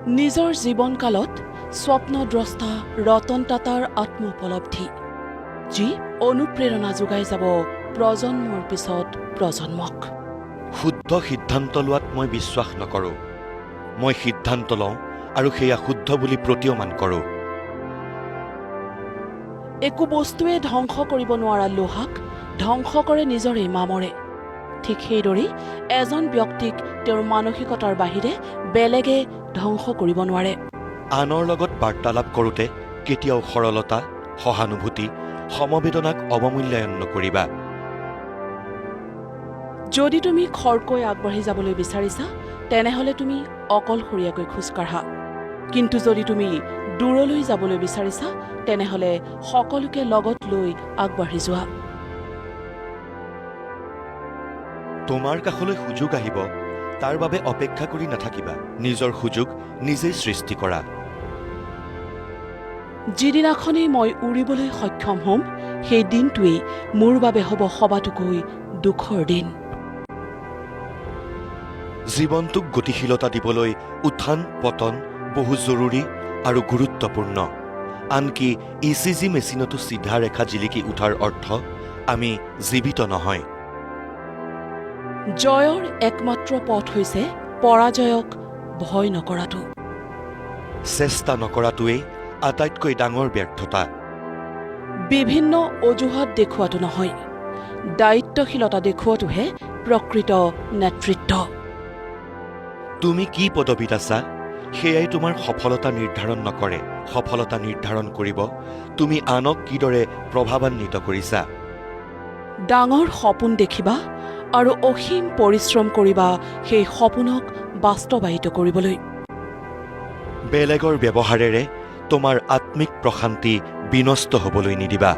নিজৰ জীৱনকালত স্বপ্নদ্ৰষ্টা ৰতন টাটাৰ আত্মোপলব্ধি, যি অনুপ্ৰেৰণা যোগাই যাব প্ৰজন্মৰ পিছত প্ৰজন্মক। শুদ্ধ সিদ্ধান্ত লোৱাত মই বিশ্বাস নকৰোঁ। মই সিদ্ধান্ত লওঁ আৰু সেয়া শুদ্ধ বুলি প্ৰতীয়মান কৰোঁ। একো বস্তুৱে ধ্বংস কৰিব নোৱাৰা লোহাক ধ্বংস কৰে নিজৰে মামৰে। ঠিক সেইদৰেই এজন ব্যক্তিক তেওঁৰ মানসিকতাৰ বাহিৰে বেলেগে ধ্বংস কৰিব নোৱাৰে। আনৰ লগত বাৰ্তালাপ কৰোঁতে কেতিয়াও সৰলতা, সহানুভূতি, সমবেদনাক অৱমূল্যায়ন নকৰিবা। যদি তুমি খৰকৈ আগবাঢ়ি যাবলৈ বিচাৰিছা, তেনেহ'লে তুমি অকলশৰীয়াকৈ খোজকাঢ়া। কিন্তু যদি তুমি দূৰলৈ যাবলৈ বিচাৰিছা, তেনেহ'লে সকলোকে লগত লৈ আগবাঢ়ি যোৱা। তোমাৰ কাষলৈ সুযোগ আহিব, তাৰ বাবে অপেক্ষা কৰি নাথাকিবা। নিজৰ সুযোগ নিজেই সৃষ্টি কৰা। যিদিনাখনেই মই উৰিবলৈ সক্ষম হ'ম, সেই দিনটোৱেই মোৰ বাবে হ'ব সবাতোকৈ দুখৰ দিন। জীৱনটোক গতিশীলতা দিবলৈ উত্থান পতন বহু জৰুৰী আৰু গুৰুত্বপূৰ্ণ। আনকি ECG মেচিনতো চিধা ৰেখা জিলিকি উঠাৰ অৰ্থ আমি জীৱিত নহয়। জয়ৰ একমাত্ৰ পথ হৈছে পৰাজয়ক ভয় নকৰাটো। চেষ্টা নকৰাটোৱেই আটাইতকৈ ডাঙৰ ব্যৰ্থতা। বিভিন্ন অজুহাত দেখুওৱাটো নহয়, দায়িত্বশীলতা দেখুওৱাটোহে প্ৰকৃত নেতৃত্ব। তুমি কি পদবীত আছা, সেয়াই তোমাৰ সফলতা নিৰ্ধাৰণ নকৰে। সফলতা নিৰ্ধাৰণ কৰিব তুমি আনক কিদৰে প্ৰভাৱান্বিত কৰিছা। ডাঙৰ সপোন দেখিবা আৰু অসীম পৰিশ্ৰম কৰিবা সেই সপোনক বাস্তৱায়িত কৰিবলৈ। বেলেগৰ ব্যৱহাৰেৰে তোমাৰ আত্মিক প্ৰশান্তি বিনষ্ট হ'বলৈ নিদিবা।